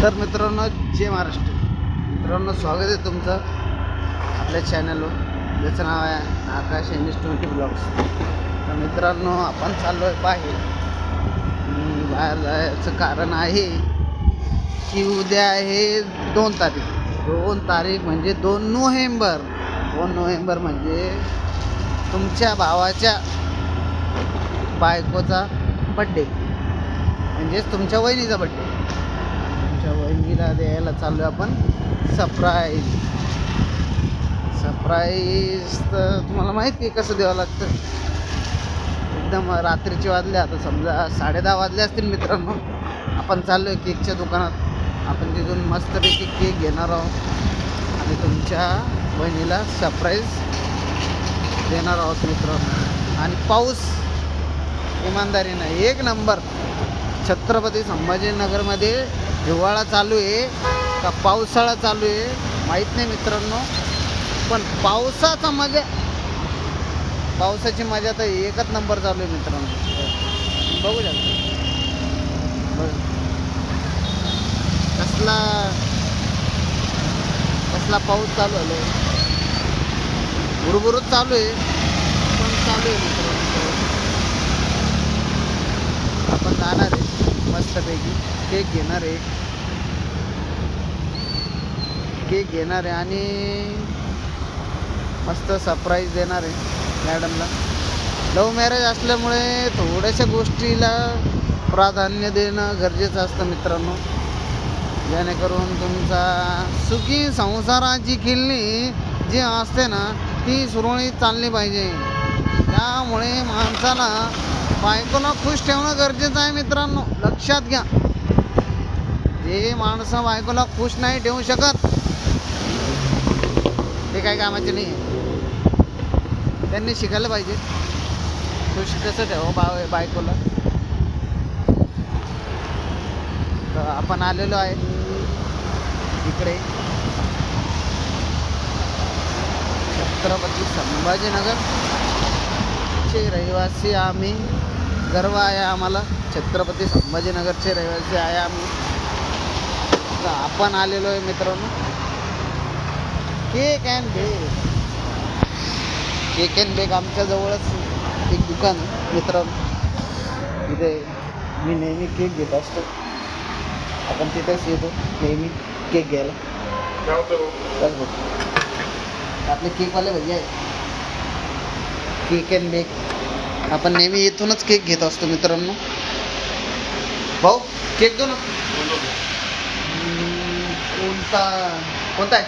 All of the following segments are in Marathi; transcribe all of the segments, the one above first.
तर मित्रांनो, जय महाराष्ट्र. मित्रांनो, स्वागत आहे तुमचं आपल्या चॅनलवर, ज्याचं नाव आहे आकाश NS20 ब्लॉग्स. तर मित्रांनो, आपण चाललो आहे बाहेर. बाहेर जायचं कारण आहे की उद्या आहे 2 तारीख म्हणजे 2 नोव्हेंबर म्हणजे तुमच्या भावाच्या बायकोचा बड्डे, म्हणजेच तुमच्या वहिनीचा बड्डे. तुमच्या वहिनीला द्यायला चाललो आपण सरप्राईज. तर तुम्हाला माहिती आहे कसं द्यावं लागतं. एकदम रात्रीचे वाजले, आता समजा 10:30 वाजले असतील. मित्रांनो, आपण चाललो आहे केकच्या दुकानात. आपण तिथून मस्तपैकी केक घेणार आहोत आणि तुमच्या बहिणीला सरप्राईज देणार आहोत मित्रांनो. आणि पाऊस इमानदारीनं 1 नंबर. छत्रपती संभाजीनगरमध्ये हिवाळा चालू आहे का पावसाळा चालू आहे माहीत नाही मित्रांनो, पण पावसाची मजा तर 1 नंबर चालू आहे मित्रांनो. बघू शकता कसला पाऊस चालू आलो. भुरभुरच चालू आहे, पण चालू आहे मित्रांनो. आपण जाणार आहे मस्तपैकी केक घेणार आहे आणि मस्त सरप्राईज देणार आहे मॅडमला. लव्ह मॅरेज असल्यामुळे थोड्याशा गोष्टीला प्राधान्य देणं गरजेचं असतं मित्रांनो, जेणेकरून तुमचा सुखी संसाराची किल्ली जी असते ना ती सुरळीत चालली पाहिजे. त्यामुळे माणसाला बायकोला खुश ठेवणं गरजेचं आहे मित्रांनो, लक्षात घ्या. जे माणसं बायकोला खुश नाही ठेवू शकत ते काही कामाचे नाही आहे. त्यांनी शिकायला पाहिजे खुश कसं ठेवा बायकोला. तर आपण आलेलो आहे इकडे छत्रपती संभाजीनगरचे रहिवासी आम्ही. गर्व आहे आम्हाला, छत्रपती संभाजीनगरचे रहिवासी आहे आम्ही. तर आपण आलेलो आहे मित्रांनो केक अँड बेक आमच्या जवळच एक दुकान आहे मित्रांनो. तिथे मी नेहमी केक घेत असतो. आपण तिथेच येतो नेहमी केक घ्यायला. चल बघ, आपले केकवाले भैया आहे. केक अँड बेक आपण नेहमी इथूनच केक घेत असतो मित्रांनो. भाऊ केक दो ना. कोणता आहे?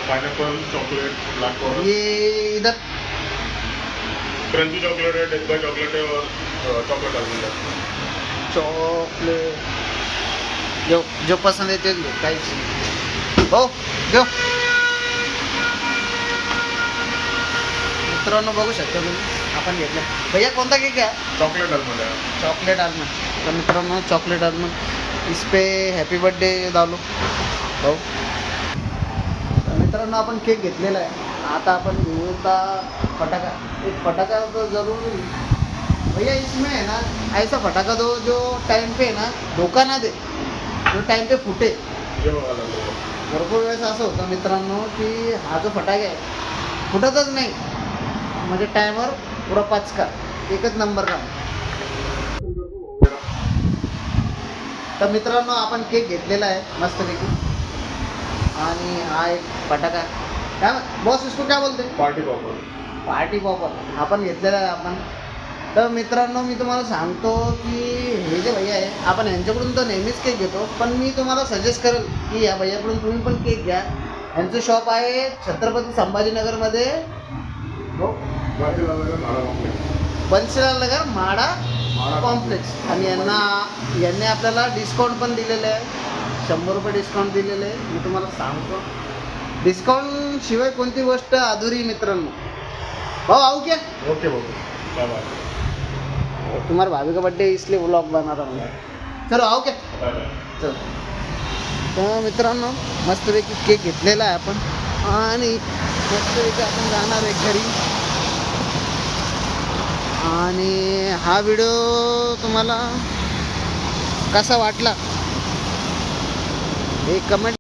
Pineapple, chocolate, black forest. ये इधर क्रंची चॉकलेट है, डेथ बाय चॉकलेट है और चॉकलेट आलमंड है. चॉकलेट जो पसंद आहे तेच घेऊ. काहीच हो घेऊ. मित्रांनो बघू शकता तुम्ही आपण घेतलं. भैया कोणता केक आहे? चॉकलेट आलमंड है. Chocolate almond. तर मित्रांनो चॉकलेट आलमंड इस पे हॅपी बर्थडे डालो हो. तर मित्रांनो आपण केक घेतलेला आहे. आता आपण घेऊ फटाका. एक फटाका तो जरूर भैया, इसमें है ना ऐसा फटाका दो जो टाइम पे ना धोका ना दे, जो टाइम पे फुटे. भरपूर वेळेस असं होतं मित्रांनो की हा जो फटाका आहे फुटतच नाही, म्हणजे टायमर पुरा पाचका. 1 नंबर का. तर मित्रांनो आपण केक घेतलेला आहे मस्तपैकी. आणि हा एक फटाका काय बॉस इसको क्या बोलते? पार्टी पॉपर आपण घेतलेला आहे आपण. तर मित्रांनो मी तुम्हाला सांगतो की हे जे भैया आहे आपण यांच्याकडून तर नेहमीच केक घेतो, पण मी तुम्हाला सजेस्ट करेल की या भैयाकडून तुम्ही पण केक घ्या. यांचं शॉप आहे छत्रपती संभाजीनगरमध्ये बन्सीलाल नगर माडा कॉम्प्लेक्स. आणि यांनी आपल्याला डिस्काउंट पण दिलेलं आहे, 100 रुपये डिस्काउंट दिलेलं आहे. मी तुम्हाला सांगतो डिस्काउंट शिवाय कोणती गोष्ट अधुरी मित्रांनो. भाऊ आऊ क्या? ओके भाऊ, बाय बाय. तुम्हारा भाभी का बर्थडे इसलिए व्लॉग बना रहा हूँ. चलो आओ क्या? Bye bye. चल. तर मित्रांनो मस्तपैकी केक घेतलेला आहे आपण आणि मस्तपैकी आपण जाणार आहे घरी. आणि हा व्हिडिओ तुम्हाला कसा वाटला हे कमेंट